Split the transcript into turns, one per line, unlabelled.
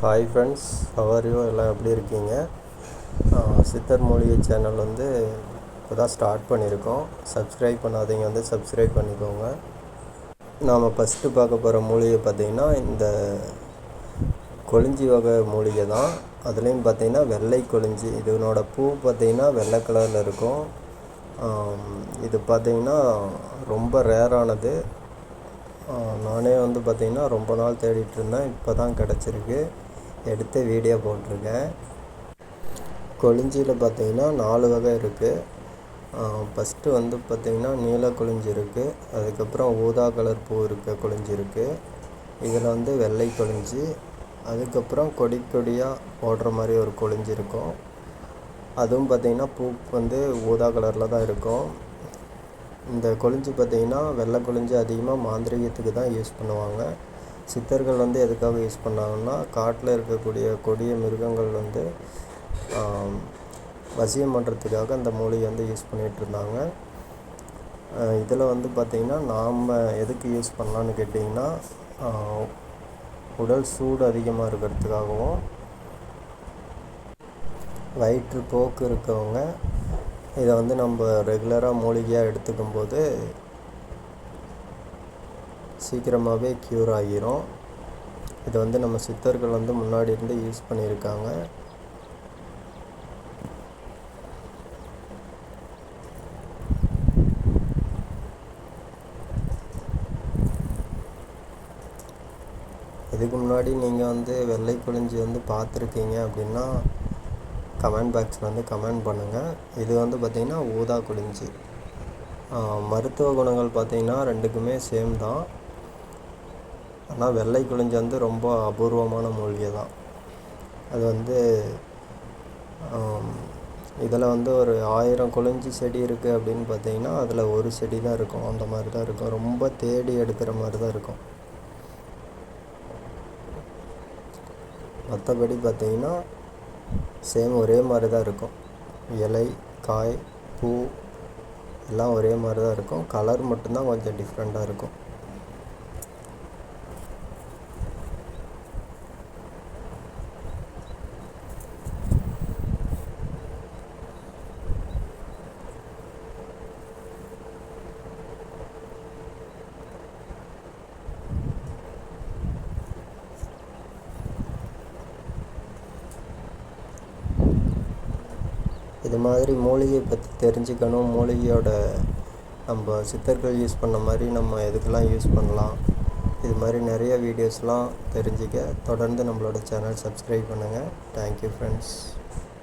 Hi friends, have எல்லாம் எப்படி இருக்கீங்க? சித்தர் மூலிகை சேனல் இப்போ தான் ஸ்டார்ட் பண்ணியிருக்கோம். சப்ஸ்கிரைப் பண்ணாதீங்க, சப்ஸ்கிரைப் பண்ணிக்கோங்க. நாம் ஃபஸ்ட்டு பார்க்க போகிற மூலிகை பார்த்திங்கன்னா இந்த கொளிஞ்சி வகை மூலிகை தான். அதுலேயும் பார்த்திங்கன்னா வெள்ளை கொளிஞ்சி. இதனோட பூ பார்த்திங்கன்னா வெள்ளை கலரில் இருக்கும். இது பார்த்திங்கன்னா ரொம்ப ரேரானது. நானே பார்த்திங்கன்னா ரொம்ப நாள் தேடிட்டு இருந்தேன். இப்போ தான் கிடச்சிருக்கு. எடுத்து வீடியோ போட்டிருக்கேன். கொளிஞ்சியில் பார்த்திங்கன்னா 4 வகை இருக்குது. ஃபஸ்ட்டு பார்த்திங்கன்னா நீல கொளிஞ்சி இருக்குது. அதுக்கப்புறம் ஊதா கலர் பூ இருக்க கொளிஞ்சி இருக்குது. இதில் வெள்ளை கொளிஞ்சி. அதுக்கப்புறம் கொடி கொடியாக போடுற மாதிரி ஒரு கொளிஞ்சி இருக்கும். அதுவும் பார்த்திங்கன்னா பூ ஊதா கலரில் தான் இருக்கும். இந்த கொளிஞ்சி பார்த்திங்கன்னா வெள்ளை கொளிஞ்சி அதிகமாக மாந்திரிகத்துக்கு தான் யூஸ் பண்ணுவாங்க. சித்தர்கள் எதுக்காக யூஸ் பண்ணாங்கன்னா, காட்டில் இருக்கக்கூடிய கொடிய மிருகங்கள் வசியம் பண்ணுறதுக்காக அந்த மூலிகை யூஸ் பண்ணிகிட்டு இருந்தாங்க. இதில் பார்த்திங்கன்னா நாம் எதுக்கு யூஸ் பண்ணலான்னு கேட்டிங்கன்னா, உடல் சூடு அதிகமாக இருக்கிறதுக்காகவும், வயிற்றுப்போக்கு இருக்கவங்க இதை நம்ம ரெகுலராக மூலிகையாக எடுத்துக்கும்போது சீக்கிரமாகவே க்யூர் ஆகிரும். இதை நம்ம சித்தர்கள் முன்னாடி இருந்து யூஸ் பண்ணியிருக்காங்க. இதுக்கு முன்னாடி நீங்கள் வெள்ளை கொளிஞ்சி பார்த்துருக்கீங்க அப்படின்னா கமெண்ட் பாக்ஸில் கமெண்ட் பண்ணுங்கள். இது பார்த்திங்கன்னா ஊதா கொளிஞ்சி. மருத்துவ குணங்கள் பார்த்திங்கன்னா ரெண்டுக்குமே சேம் தான். ஆனால் வெள்ளை கொளிஞ்சி ரொம்ப அபூர்வமான மூலிகை தான். அது இதில் ஒரு 1000 கொளிஞ்சி செடி இருக்குது அப்படின்னு பார்த்திங்கன்னா அதில் ஒரு செடி தான் இருக்கும். அந்த மாதிரி தான் இருக்கும். ரொம்ப தேடி எடுக்கிற மாதிரி தான் இருக்கும். மற்றபடி பார்த்திங்கன்னா சேம் ஒரே மாதிரி தான் இருக்கும். இலை, காய், பூ எல்லாம் ஒரே மாதிரி தான் இருக்கும். கலர் மட்டும்தான் கொஞ்சம் டிஃப்ரெண்ட்டாக இருக்கும். இது மாதிரி மூலிகையை பற்றி தெரிஞ்சுக்கணும், மூலிகையோட நம்ம சித்தர்கள் யூஸ் பண்ண மாதிரி நம்ம எதுக்கெல்லாம் யூஸ் பண்ணலாம், இது மாதிரி நிறைய வீடியோஸ்லாம் தெரிஞ்சுக்க தொடர்ந்து நம்மளோட சேனல் சப்ஸ்கிரைப் பண்ணுங்கள். Thank you friends.